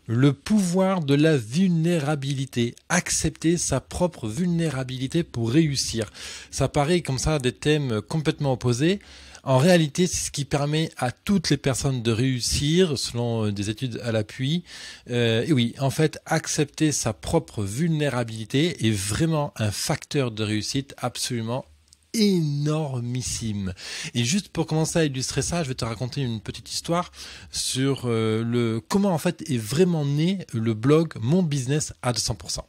Le pouvoir de la vulnérabilité. Accepter sa propre vulnérabilité pour réussir. Ça paraît comme ça des thèmes complètement opposés. En réalité, c'est ce qui permet à toutes les personnes de réussir, selon des études à l'appui. Et oui, en fait, accepter sa propre vulnérabilité est vraiment un facteur de réussite absolument énormissime. Et juste pour commencer à illustrer ça, je vais te raconter une petite histoire sur comment en fait est vraiment né le blog Mon Business à 200%.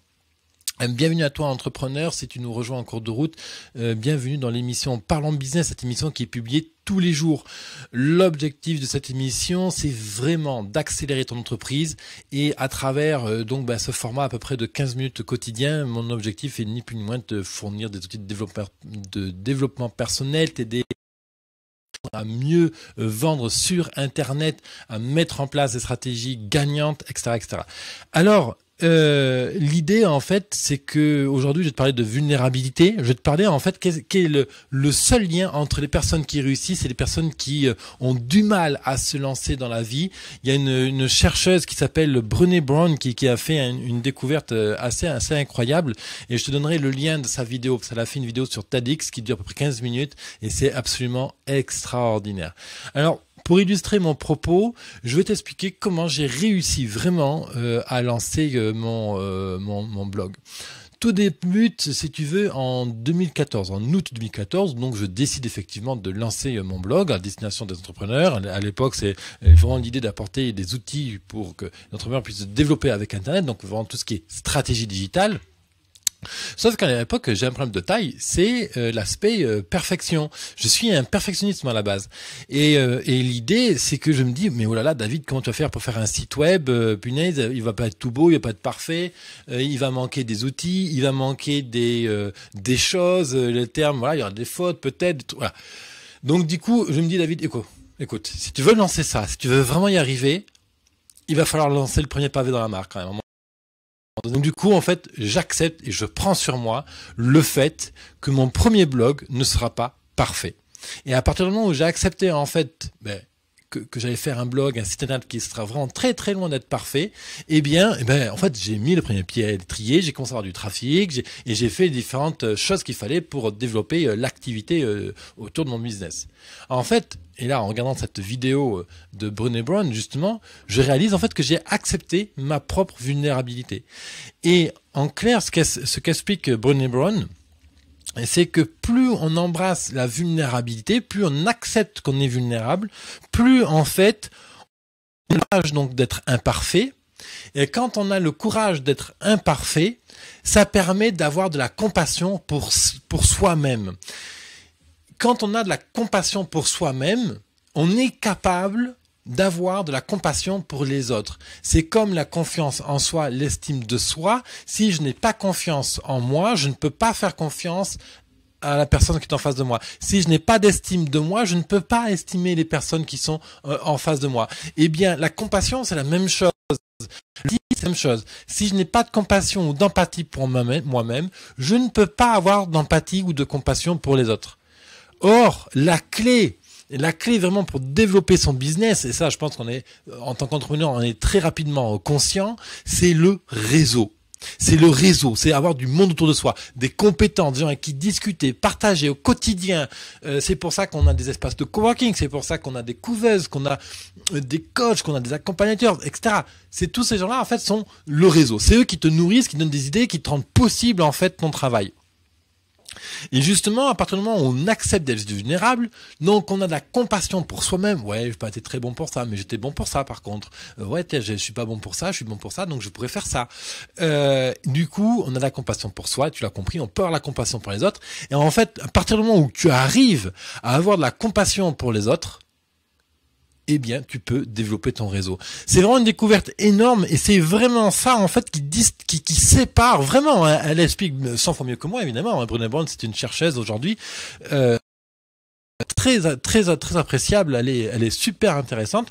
Bienvenue à toi entrepreneur, si tu nous rejoins en cours de route, bienvenue dans l'émission Parlons Business, cette émission qui est publiée tous les jours. L'objectif de cette émission, c'est vraiment d'accélérer ton entreprise et à travers ce format à peu près de 15 minutes quotidien, mon objectif est ni plus ni moins de te fournir des outils de développement personnel, t'aider à mieux vendre sur Internet, à mettre en place des stratégies gagnantes, etc., etc. Alors, l'idée en fait, c'est que aujourd'hui, je vais te parler de vulnérabilité. Je vais te parler en fait quel est le seul lien entre les personnes qui réussissent et les personnes qui ont du mal à se lancer dans la vie. Il y a une chercheuse qui s'appelle Brené Brown qui a fait une découverte assez incroyable. Et je te donnerai le lien de sa vidéo. Elle a fait une vidéo sur TEDx qui dure à peu près 15 minutes et c'est absolument extraordinaire. Alors, pour illustrer mon propos, je vais t'expliquer comment j'ai réussi vraiment à lancer mon blog. Tout débute, si tu veux, en 2014, en août 2014. Donc, je décide effectivement de lancer mon blog à destination des entrepreneurs. À l'époque, c'est vraiment l'idée d'apporter des outils pour que l'entrepreneur puisse se développer avec Internet. Donc, vraiment tout ce qui est stratégie digitale. Sauf qu'à l'époque, j'ai un problème de taille, c'est l'aspect perfection. Je suis un perfectionniste à la base. Et l'idée, c'est que je me dis, mais oh là là, David, comment tu vas faire pour faire un site web punaise, il va pas être tout beau, il va pas être parfait, il va manquer des outils, il va manquer des choses, les termes, voilà, il y aura des fautes peut-être, voilà. Donc du coup, je me dis, David, écoute, si tu veux lancer ça, si tu veux vraiment y arriver, il va falloir lancer le premier pavé dans la mare quand même. Donc du coup, en fait, j'accepte et je prends sur moi le fait que mon premier blog ne sera pas parfait. Et à partir du moment où j'ai accepté en fait que j'allais faire un blog, un site internet qui sera vraiment très très loin d'être parfait, en fait, j'ai mis le premier pied à l'étrier, j'ai commencé à avoir du trafic, et j'ai fait les différentes choses qu'il fallait pour développer l'activité autour de mon business. En fait, et là, en regardant cette vidéo de Brené Brown, justement, je réalise en fait que j'ai accepté ma propre vulnérabilité. Et en clair, ce qu'explique Brené Brown, c'est que plus on embrasse la vulnérabilité, plus on accepte qu'on est vulnérable, plus en fait on a le courage donc d'être imparfait. Et quand on a le courage d'être imparfait, ça permet d'avoir de la compassion pour soi-même. Quand on a de la compassion pour soi-même, on est capable d'avoir de la compassion pour les autres. C'est comme la confiance en soi, l'estime de soi. Si je n'ai pas confiance en moi, je ne peux pas faire confiance à la personne qui est en face de moi. Si je n'ai pas d'estime de moi, je ne peux pas estimer les personnes qui sont en face de moi. Eh bien, la compassion, c'est la même chose. C'est la même chose. Si je n'ai pas de compassion ou d'empathie pour moi-même, je ne peux pas avoir d'empathie ou de compassion pour les autres. Or, la clé vraiment pour développer son business, et ça je pense qu'on est, en tant qu'entrepreneur, on est très rapidement conscient, c'est le réseau. C'est le réseau, c'est avoir du monde autour de soi, des compétents, des gens avec qui discuter, partager au quotidien. C'est pour ça qu'on a des espaces de coworking, c'est pour ça qu'on a des couveuses, qu'on a des coachs, qu'on a des accompagnateurs, etc. C'est tous ces gens-là en fait sont le réseau. C'est eux qui te nourrissent, qui donnent des idées, qui te rendent possible en fait ton travail. Et justement, à partir du moment où on accepte d'être vulnérable, donc on a de la compassion pour soi-même. Ouais, j'ai pas été très bon pour ça, mais j'étais bon pour ça par contre. Je suis pas bon pour ça, je suis bon pour ça, donc je pourrais faire ça. Du coup, on a de la compassion pour soi, tu l'as compris, on peut avoir la compassion pour les autres. Et en fait, à partir du moment où tu arrives à avoir de la compassion pour les autres, eh bien, tu peux développer ton réseau. C'est vraiment une découverte énorme et c'est vraiment ça, en fait, qui sépare vraiment, hein, elle explique 100 fois mieux que moi, évidemment. Brené Brown, c'est une chercheuse aujourd'hui, très appréciable. Elle est super intéressante.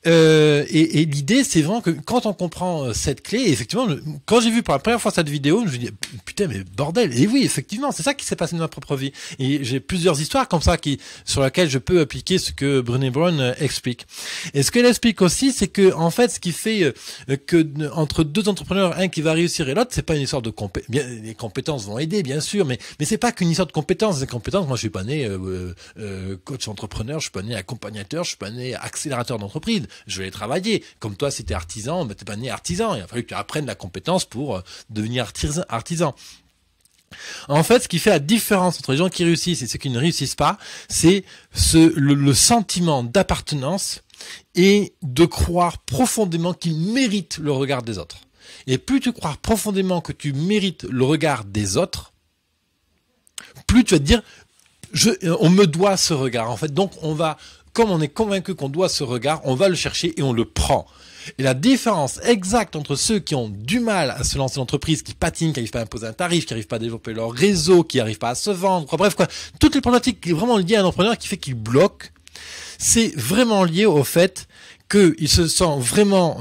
Et l'idée, c'est vraiment que quand on comprend cette clé, effectivement, quand j'ai vu pour la première fois cette vidéo, je me suis dit, putain, mais bordel. Et oui, effectivement, c'est ça qui s'est passé dans ma propre vie. Et j'ai plusieurs histoires comme ça sur lesquelles je peux appliquer ce que Brené Brown explique. Et ce qu'elle explique aussi, c'est que, en fait, ce qui fait que entre deux entrepreneurs, un qui va réussir et l'autre, c'est pas une histoire de compétences. Les compétences vont aider, bien sûr, mais c'est pas qu'une histoire de compétences. Les compétences, moi, je suis pas né coach entrepreneur, je suis pas né accompagnateur, je suis pas né accélérateur d'entreprise. Je vais les travailler. Comme toi, si t'es artisan, ben, t'es pas né artisan. Il a fallu que tu apprennes la compétence pour devenir artisan. En fait, ce qui fait la différence entre les gens qui réussissent et ceux qui ne réussissent pas, c'est le sentiment d'appartenance et de croire profondément qu'ils méritent le regard des autres. Et plus tu crois profondément que tu mérites le regard des autres, plus tu vas te dire, on me doit ce regard. En fait, donc comme on est convaincu qu'on doit ce regard, on va le chercher et on le prend. Et la différence exacte entre ceux qui ont du mal à se lancer dans l'entreprise, qui patinent, qui n'arrivent pas à imposer un tarif, qui n'arrivent pas à développer leur réseau, qui n'arrivent pas à se vendre, toutes les problématiques qui sont vraiment liées à un entrepreneur qui fait qu'il bloque, c'est vraiment lié au fait qu'il se sent vraiment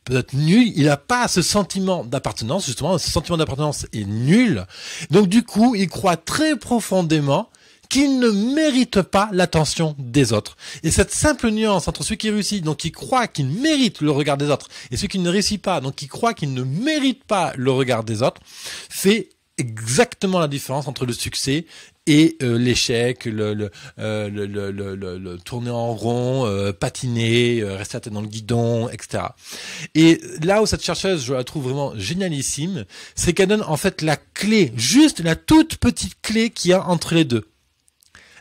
peut-être nul, il n'a pas ce sentiment d'appartenance, justement, ce sentiment d'appartenance est nul. Donc du coup, il croit très profondément qu'il ne mérite pas l'attention des autres. Et cette simple nuance entre ceux qui réussissent, donc qui croient qu'ils méritent le regard des autres, et ceux qui ne réussissent pas, donc qui croient qu'ils ne méritent pas le regard des autres, fait exactement la différence entre le succès et l'échec, le tourner en rond, patiner, rester la tête dans le guidon, etc. Et là où cette chercheuse, je la trouve vraiment génialissime, c'est qu'elle donne en fait la clé, juste la toute petite clé qu'il y a entre les deux.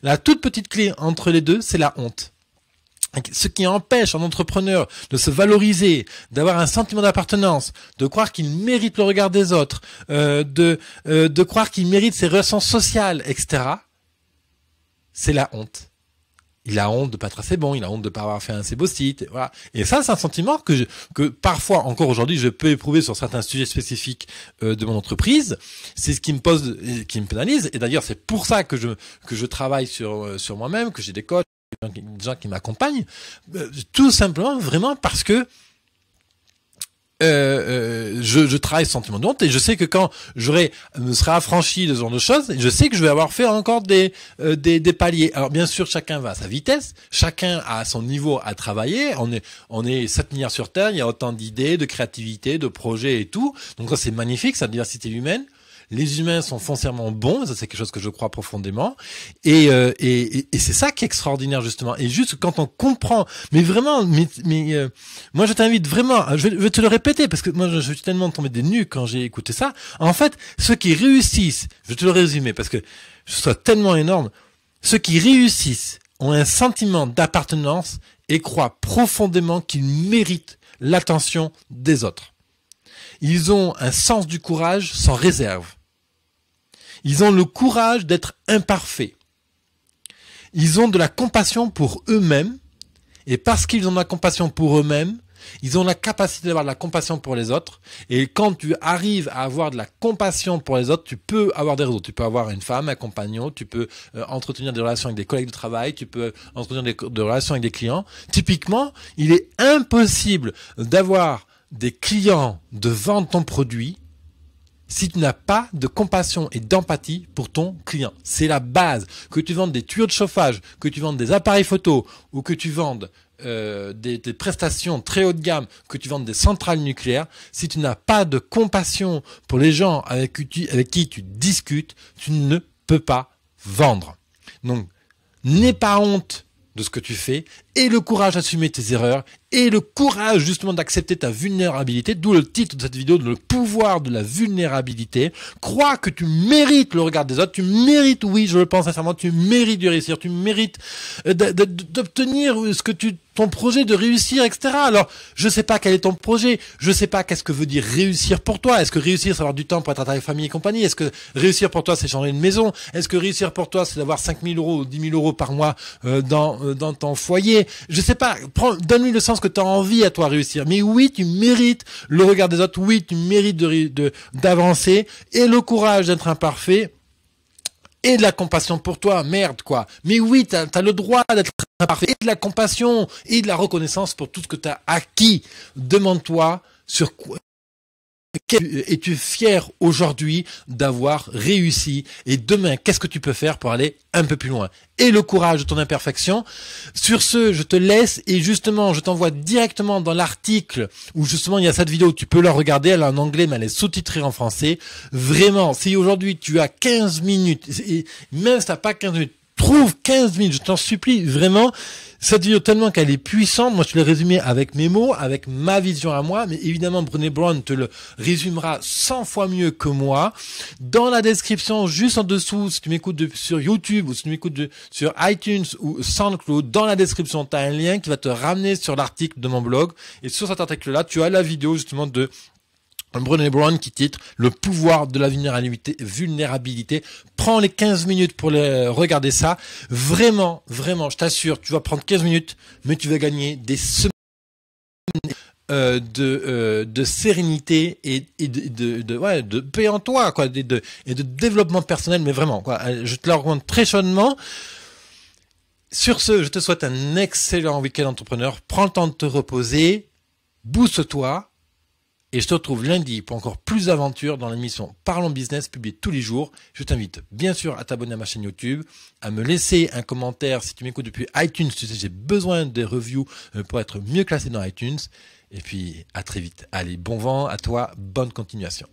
La toute petite clé entre les deux, c'est la honte. Ce qui empêche un entrepreneur de se valoriser, d'avoir un sentiment d'appartenance, de croire qu'il mérite le regard des autres, de croire qu'il mérite ses relations sociales, etc., c'est la honte. Il a honte de pas être assez bon, il a honte de pas avoir fait un assez beau site, voilà. Et ça, c'est un sentiment que parfois, encore aujourd'hui, je peux éprouver sur certains sujets spécifiques de mon entreprise. C'est ce qui me pose, qui me pénalise. Et d'ailleurs, c'est pour ça que je travaille sur moi-même, que j'ai des coachs, des gens qui m'accompagnent, tout simplement, vraiment parce que je travaille ce sentiment de honte et je sais que quand me serai affranchi de ce genre de choses, je sais que je vais avoir fait encore des paliers. Alors bien sûr, chacun va à sa vitesse, chacun a son niveau à travailler. On est 7 milliards sur Terre, il y a autant d'idées, de créativité, de projets et tout. Donc ça c'est magnifique, cette diversité humaine. Les humains sont foncièrement bons, ça c'est quelque chose que je crois profondément, et c'est ça qui est extraordinaire justement. Et juste quand on comprend, mais vraiment, moi je t'invite vraiment, je vais te le répéter parce que moi je suis tellement tombé des nues quand j'ai écouté ça. En fait, ceux qui réussissent, je vais te le résumer parce que ce soit tellement énorme, ceux qui réussissent ont un sentiment d'appartenance et croient profondément qu'ils méritent l'attention des autres. Ils ont un sens du courage sans réserve. Ils ont le courage d'être imparfaits. Ils ont de la compassion pour eux-mêmes. Et parce qu'ils ont de la compassion pour eux-mêmes, ils ont la capacité d'avoir de la compassion pour les autres. Et quand tu arrives à avoir de la compassion pour les autres, tu peux avoir des réseaux. Tu peux avoir une femme, un compagnon, tu peux entretenir des relations avec des collègues de travail, tu peux entretenir des relations avec des clients. Typiquement, il est impossible d'avoir des clients, de vendre ton produit si tu n'as pas de compassion et d'empathie pour ton client. C'est la base. Que tu vendes des tuyaux de chauffage, que tu vendes des appareils photo ou que tu vendes des prestations très haut de gamme, que tu vendes des centrales nucléaires, si tu n'as pas de compassion pour les gens avec qui tu discutes, tu ne peux pas vendre. Donc, n'aie pas honte de ce que tu fais, et le courage d'assumer tes erreurs, et le courage justement d'accepter ta vulnérabilité, d'où le titre de cette vidéo, le pouvoir de la vulnérabilité. Crois que tu mérites le regard des autres, tu mérites, oui, je le pense sincèrement, tu mérites de réussir, tu mérites d'obtenir ton projet, de réussir, etc. Alors, je sais pas quel est ton projet, je sais pas qu'est-ce que veut dire réussir pour toi. Est-ce que réussir, c'est avoir du temps pour être à ta famille et compagnie? Est-ce que réussir pour toi, c'est changer de maison? Est-ce que réussir pour toi, c'est d'avoir 5 000 euros ou 10 000 euros par mois dans ton foyer? Je sais pas, donne-lui le sens que tu as envie à toi réussir. Mais oui, tu mérites le regard des autres, oui, tu mérites d'avancer, et le courage d'être imparfait. Et de la compassion pour toi, merde quoi. Mais oui, t'as le droit d'être imparfait. Et de la compassion et de la reconnaissance pour tout ce que t'as acquis. Demande-toi sur quoi es-tu fier aujourd'hui d'avoir réussi et demain, qu'est-ce que tu peux faire pour aller un peu plus loin? Et le courage de ton imperfection. Sur ce, je te laisse et justement, je t'envoie directement dans l'article où justement il y a cette vidéo, tu peux la regarder, elle est en anglais mais elle est sous-titrée en français. Vraiment, si aujourd'hui tu as 15 minutes, et même si t'as pas 15 minutes, trouve 15 minutes, je t'en supplie, vraiment. Cette vidéo, tellement qu'elle est puissante, moi je te l'ai résumée avec mes mots, avec ma vision à moi, mais évidemment Brené Brown te le résumera 100 fois mieux que moi. Dans la description, juste en dessous, si tu m'écoutes sur YouTube ou si tu m'écoutes sur iTunes ou SoundCloud, dans la description, tu as un lien qui va te ramener sur l'article de mon blog. Et sur cet article-là, tu as la vidéo justement de Brené Brown qui titre Le pouvoir de la vulnérabilité. Prends les 15 minutes pour regarder ça. Vraiment, vraiment, je t'assure, tu vas prendre 15 minutes, mais tu vas gagner des semaines de sérénité et de paix en toi, quoi, et de développement personnel, mais vraiment, quoi. Je te la recommande très chaudement. Sur ce, je te souhaite un excellent week-end entrepreneur. Prends le temps de te reposer. Booste-toi. Et je te retrouve lundi pour encore plus d'aventures dans l'émission Parlons Business, publiée tous les jours. Je t'invite bien sûr à t'abonner à ma chaîne YouTube, à me laisser un commentaire si tu m'écoutes depuis iTunes. Tu sais, j'ai besoin des reviews pour être mieux classé dans iTunes. Et puis, à très vite. Allez, bon vent à toi, bonne continuation.